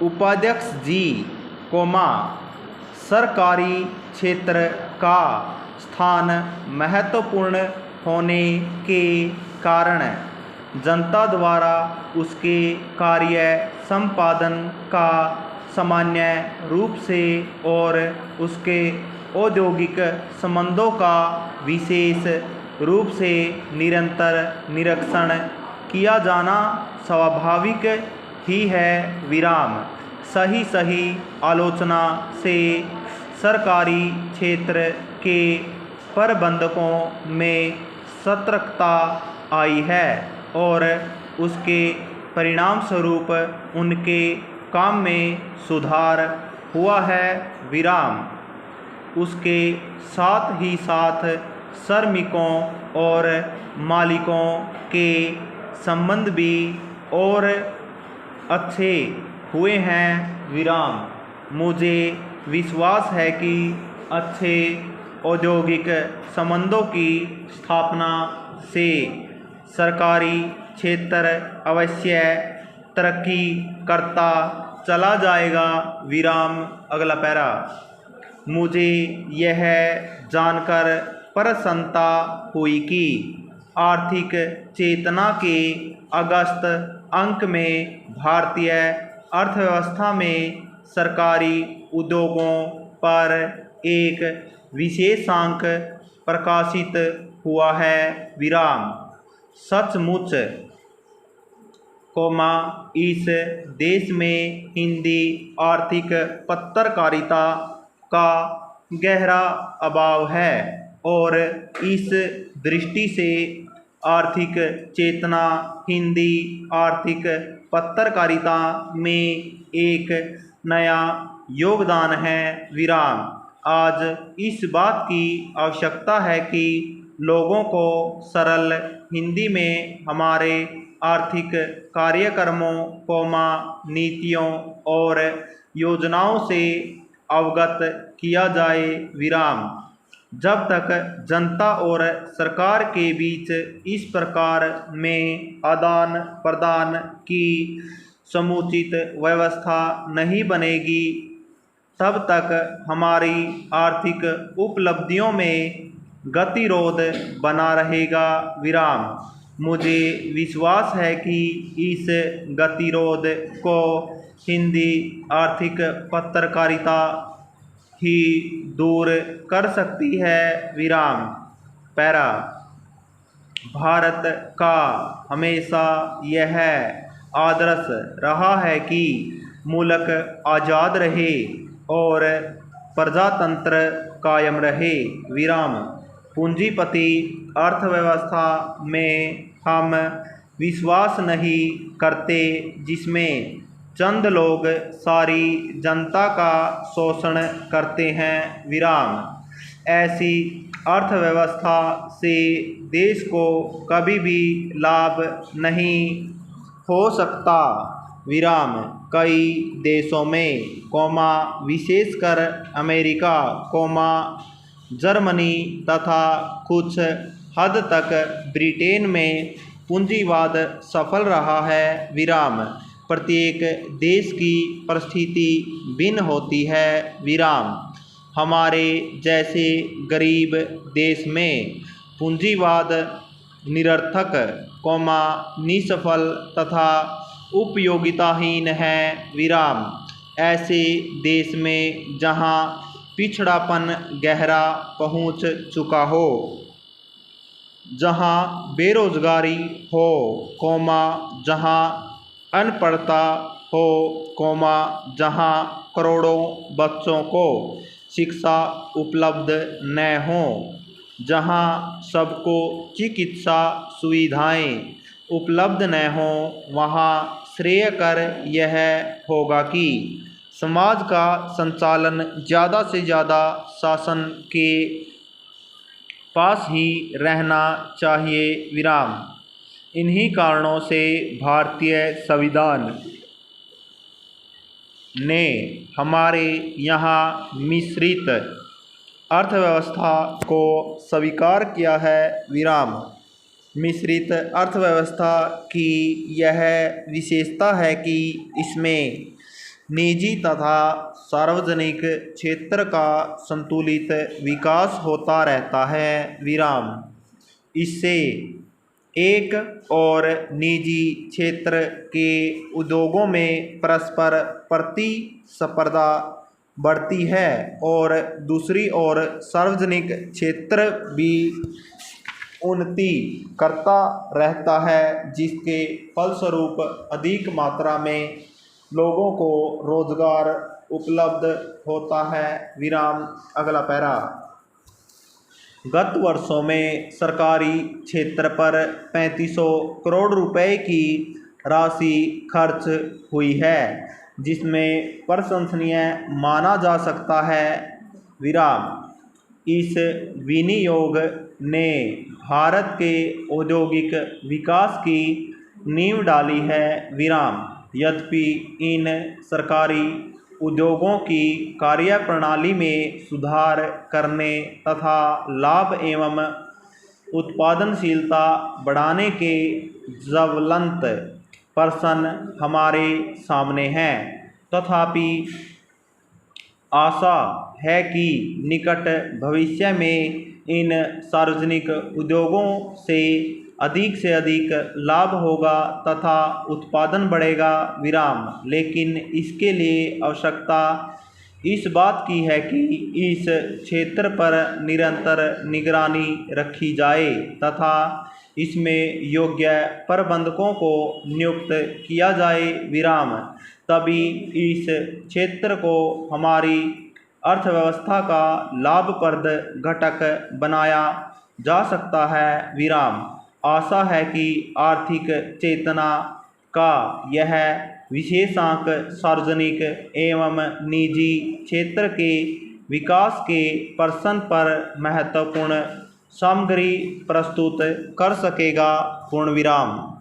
उपाध्यक्ष जी, सरकारी क्षेत्र का स्थान महत्वपूर्ण होने के कारण जनता द्वारा उसके कार्य संपादन का सामान्य रूप से और उसके औद्योगिक संबंधों का विशेष रूप से निरंतर निरीक्षण किया जाना स्वाभाविक ही है। सही आलोचना से सरकारी क्षेत्र के प्रबंधकों में सतर्कता आई है और उसके परिणाम स्वरूप उनके काम में सुधार हुआ है। उसके साथ ही साथ श्रमिकों और मालिकों के संबंध भी और अच्छे हुए हैं। मुझे विश्वास है कि अच्छे औद्योगिक संबंधों की स्थापना से सरकारी क्षेत्र अवश्य तरक्की करता चला जाएगा। अगला पैरा। मुझे यह जानकर प्रसन्नता हुई कि आर्थिक चेतना के अगस्त अंक में भारतीय अर्थव्यवस्था में सरकारी उद्योगों पर एक विशेषांक प्रकाशित हुआ है। सचमुच, इस देश में हिंदी आर्थिक पत्रकारिता का गहरा अभाव है और इस दृष्टि से आर्थिक चेतना हिंदी आर्थिक पत्रकारिता में एक नया योगदान है। आज इस बात की आवश्यकता है कि लोगों को सरल हिंदी में हमारे आर्थिक कार्यक्रमों, नीतियों और योजनाओं से अवगत किया जाए। जब तक जनता और सरकार के बीच इस प्रकार में आदान प्रदान की समुचित व्यवस्था नहीं बनेगी, तब तक हमारी आर्थिक उपलब्धियों में गतिरोध बना रहेगा। मुझे विश्वास है कि इस गतिरोध को हिंदी आर्थिक पत्रकारिता ही दूर कर सकती है। पैरा। भारत का हमेशा यह आदर्श रहा है कि मुल्क आज़ाद रहे और प्रजातंत्र कायम रहे। पूंजीपति अर्थव्यवस्था में हम विश्वास नहीं करते जिसमें चंद लोग सारी जनता का शोषण करते हैं। ऐसी अर्थव्यवस्था से देश को कभी भी लाभ नहीं हो सकता। कई देशों में, विशेषकर अमेरिका, जर्मनी तथा कुछ हद तक ब्रिटेन में पूंजीवाद सफल रहा है। प्रत्येक देश की परिस्थिति भिन्न होती है। हमारे जैसे गरीब देश में पूंजीवाद निरर्थक, निसफल तथा उपयोगिताहीन है। ऐसे देश में जहाँ पिछड़ापन गहरा पहुँच चुका हो, जहाँ बेरोजगारी हो, जहाँ अनपढ़ता हो, जहाँ करोड़ों बच्चों को शिक्षा उपलब्ध न हो, जहाँ सबको चिकित्सा सुविधाएं उपलब्ध न हो, वहाँ श्रेयकर यह होगा कि समाज का संचालन ज़्यादा से ज़्यादा शासन के पास ही रहना चाहिए। इन्हीं कारणों से भारतीय संविधान ने हमारे यहाँ मिश्रित अर्थव्यवस्था को स्वीकार किया है। मिश्रित अर्थव्यवस्था की यह विशेषता है कि इसमें निजी तथा सार्वजनिक क्षेत्र का संतुलित विकास होता रहता है। विराम। इससे एक और निजी क्षेत्र के उद्योगों में परस्पर प्रतिस्पर्धा बढ़ती है और दूसरी ओर सार्वजनिक क्षेत्र भी उन्नति करता रहता है, जिसके फलस्वरूप अधिक मात्रा में लोगों को रोजगार उपलब्ध होता है। विराम। अगला पैरा। गत वर्षों में सरकारी क्षेत्र पर 3500 करोड़ रुपए की राशि खर्च हुई है, जिसमें प्रशंसनीय माना जा सकता है। विराम। इस विनियोग ने भारत के औद्योगिक विकास की नींव डाली है। विराम। यद्यपि इन सरकारी उद्योगों की कार्यप्रणाली में सुधार करने तथा लाभ एवं उत्पादनशीलता बढ़ाने के ज्वलंत प्रश्न हमारे सामने हैं, तथापि आशा है कि निकट भविष्य में इन सार्वजनिक उद्योगों से अधिक लाभ होगा तथा उत्पादन बढ़ेगा। विराम। लेकिन इसके लिए आवश्यकता इस बात की है कि इस क्षेत्र पर निरंतर निगरानी रखी जाए तथा इसमें योग्य प्रबंधकों को नियुक्त किया जाए। विराम। तभी इस क्षेत्र को हमारी अर्थव्यवस्था का लाभप्रद घटक बनाया जा सकता है। विराम। आशा है कि आर्थिक चेतना का यह विशेषांक सार्वजनिक एवं निजी क्षेत्र के विकास के प्रश्न पर महत्वपूर्ण सामग्री प्रस्तुत कर सकेगा। पूर्ण विराम।